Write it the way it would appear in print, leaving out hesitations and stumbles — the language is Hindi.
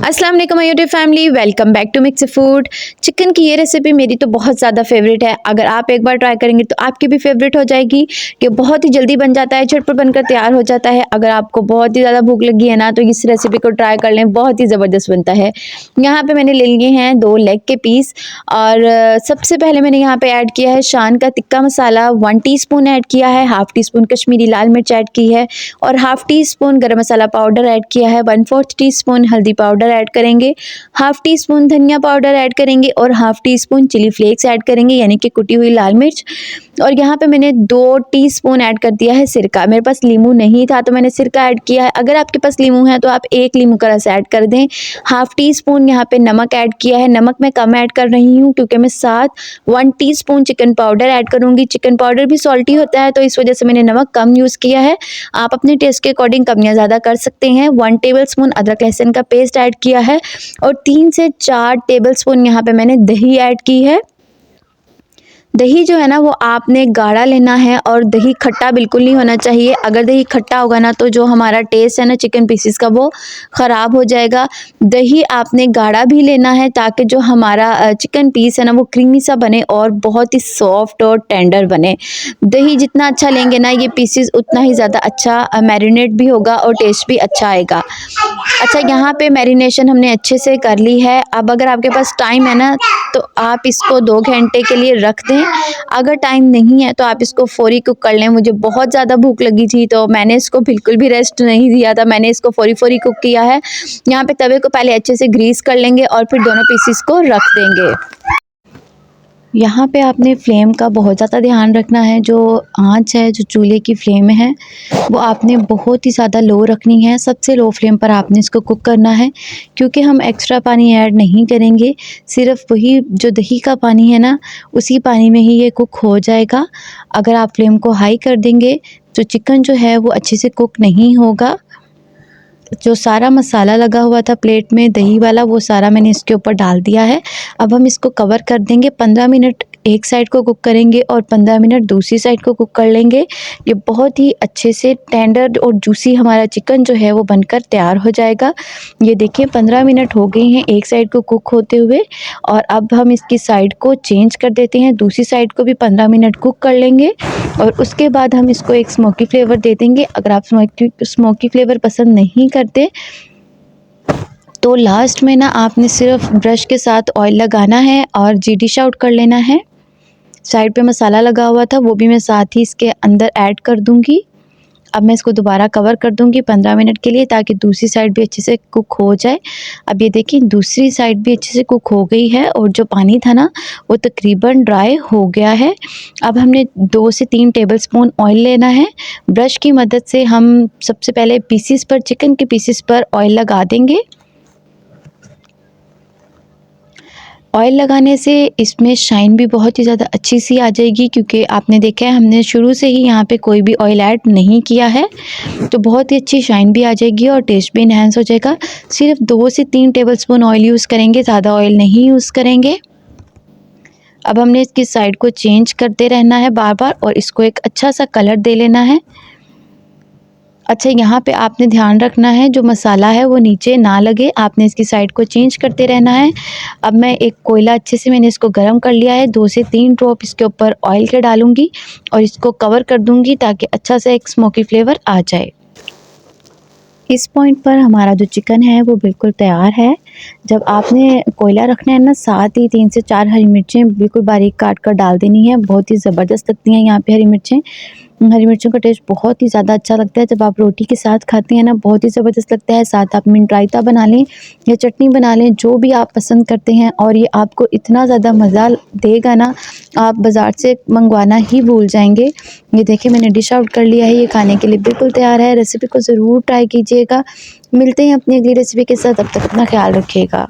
अस्सलाम वालेकुम my YouTube family, welcome back to mix food. Chicken की ये रेसिपी मेरी तो बहुत ज़्यादा फेवरेट है। अगर आप एक बार ट्राई करेंगे तो आपकी भी फेवरेट हो जाएगी। कि बहुत ही जल्दी बन जाता है, झटपट बनकर तैयार हो जाता है। अगर आपको बहुत ही ज़्यादा भूख लगी है ना तो इस रेसिपी को ट्राई कर लें, बहुत ही ज़बरदस्त बनता है। यहाँ पे मैंने ले लिए हैं 2 लेग के पीस और सबसे पहले मैंने यहाँ पे ऐड किया है शान का तिक्का मसाला 1 टीस्पून ऐड किया है, हाफ़ टी स्पून कश्मीरी लाल मिर्च ऐड की है और हाफ़ टी स्पून गरम मसाला पाउडर ऐड किया है, 1/4 टीस्पून हल्दी पाउडर ऐड करेंगे, हाफ़ टी स्पून धनिया पाउडर ऐड करेंगे और half teaspoon chilli flakes add करेंगे यानी कि कुटी हुई लाल मिर्च। और यहाँ पे मैंने 2 टीस्पून ऐड कर दिया है सिरका। मेरे पास नींबू नहीं था तो मैंने सिरका ऐड किया है। अगर आपके पास नींबू है तो आप 1 नींबू का रस ऐड कर दें। हाफ़ टी स्पून यहाँ पे नमक ऐड किया है। नमक मैं कम ऐड कर रही हूँ क्योंकि मैं साथ 1 टीस्पून चिकन पाउडर ऐड करूँगी। चिकन पाउडर भी सॉल्टी होता है तो इस वजह से मैंने नमक कम यूज़ किया है। आप अपने टेस्ट के अकॉर्डिंग कम या ज़्यादा कर सकते हैं। 1 टेबलस्पून अदरक लहसुन का पेस्ट ऐड किया है और 3 से 4 टेबलस्पून यहाँ पे मैंने दही ऐड की है। दही जो है ना वो आपने गाढ़ा लेना है और दही खट्टा बिल्कुल नहीं होना चाहिए। अगर दही खट्टा होगा ना तो जो हमारा टेस्ट है ना चिकन पीसेस का वो ख़राब हो जाएगा। दही आपने गाढ़ा भी लेना है ताकि जो हमारा चिकन पीस है ना वो क्रीमी सा बने और बहुत ही सॉफ्ट और टेंडर बने। दही जितना अच्छा लेंगे ना ये पीसेस उतना ही ज़्यादा अच्छा मैरिनेट भी होगा और टेस्ट भी अच्छा आएगा। अच्छा, यहाँ पे मैरिनेशन हमने अच्छे से कर ली है। अब अगर आपके पास टाइम है ना तो आप इसको 2 घंटे के लिए रख दें। अगर टाइम नहीं है तो आप इसको फ़ौरी कुक कर लें। मुझे बहुत ज़्यादा भूख लगी थी तो मैंने इसको बिल्कुल भी रेस्ट नहीं दिया था, मैंने इसको फ़ौरी कुक किया है। यहाँ पे तवे को पहले अच्छे से ग्रीस कर लेंगे और फिर दोनों पीसेस को रख देंगे। यहाँ पे आपने फ्लेम का बहुत ज़्यादा ध्यान रखना है। जो आँच है, जो चूल्हे की फ्लेम है वो आपने बहुत ही ज़्यादा लो रखनी है। सबसे लो फ्लेम पर आपने इसको कुक करना है क्योंकि हम एक्स्ट्रा पानी ऐड नहीं करेंगे। सिर्फ वही जो दही का पानी है ना उसी पानी में ही ये कुक हो जाएगा। अगर आप फ्लेम को हाई कर देंगे तो चिकन जो है वो अच्छे से कुक नहीं होगा। जो सारा मसाला लगा हुआ था प्लेट में दही वाला वो सारा मैंने इसके ऊपर डाल दिया है। अब हम इसको कवर कर देंगे। 15 मिनट एक साइड को कुक करेंगे और 15 मिनट दूसरी साइड को कुक कर लेंगे। ये बहुत ही अच्छे से टेंडर और जूसी हमारा चिकन जो है वो बनकर तैयार हो जाएगा। ये देखिए 15 मिनट हो गए हैं एक साइड को कुक होते हुए और अब हम इसकी साइड को चेंज कर देते हैं। दूसरी साइड को भी 15 मिनट कुक कर लेंगे और उसके बाद हम इसको एक स्मोकी फ्लेवर दे देंगे। अगर आप स्मोकी फ्लेवर पसंद नहीं करते तो लास्ट में ना आपने सिर्फ ब्रश के साथ ऑयल लगाना है और जी डिश आउट कर लेना है। साइड पे मसाला लगा हुआ था वो भी मैं साथ ही इसके अंदर ऐड कर दूंगी। अब मैं इसको दोबारा कवर कर दूंगी 15 मिनट के लिए ताकि दूसरी साइड भी अच्छे से कुक हो जाए। अब ये देखिए दूसरी साइड भी अच्छे से कुक हो गई है और जो पानी था ना वो तकरीबन ड्राई हो गया है। अब हमने 2 से 3 टेबलस्पून ऑयल लेना है। ब्रश की मदद से हम सबसे पहले पीसेस पर चिकन के पीसेस पर ऑयल लगा देंगे। ऑयल लगाने से इसमें शाइन भी बहुत ही ज़्यादा अच्छी सी आ जाएगी क्योंकि आपने देखा है हमने शुरू से ही यहाँ पे कोई भी ऑयल ऐड नहीं किया है तो बहुत ही अच्छी शाइन भी आ जाएगी और टेस्ट भी इन्हेंस हो जाएगा। सिर्फ 2 से 3 टेबलस्पून ऑयल यूज़ करेंगे, ज़्यादा ऑयल नहीं यूज़ करेंगे। अब हमने इसकी साइड को चेंज करते रहना है बार बार और इसको एक अच्छा सा कलर दे लेना है। अच्छा, यहाँ पे आपने ध्यान रखना है जो मसाला है वो नीचे ना लगे, आपने इसकी साइड को चेंज करते रहना है। अब मैं एक कोयला अच्छे से मैंने इसको गर्म कर लिया है। 2 से 3 ड्रॉप इसके ऊपर ऑयल के डालूंगी और इसको कवर कर दूंगी ताकि अच्छा सा एक स्मोकी फ्लेवर आ जाए। इस पॉइंट पर हमारा जो चिकन है वो बिल्कुल तैयार है। जब आपने कोयला रखना है ना साथ ही 3 से 4 हरी मिर्चें बिल्कुल बारीक काट कर डाल देनी है। बहुत ही ज़बरदस्त लगती हैं यहाँ पे हरी मिर्चें। हरी मिर्चों का टेस्ट बहुत ही ज़्यादा अच्छा लगता है। जब आप रोटी के साथ खाते हैं ना बहुत ही ज़बरदस्त लगता है। साथ आप मिंट रायता बना लें या चटनी बना लें, जो भी आप पसंद करते हैं और ये आपको इतना ज़्यादा मज़ा देगा ना आप बाज़ार से मंगवाना ही भूल जाएंगे। ये देखिए मैंने डिश आउट कर लिया है, ये खाने के लिए बिल्कुल तैयार है। रेसिपी को ज़रूर ट्राई कीजिएगा। मिलते हैं अपनी अगली रेसिपी के साथ, तब तक अपना ख्याल रखिएगा।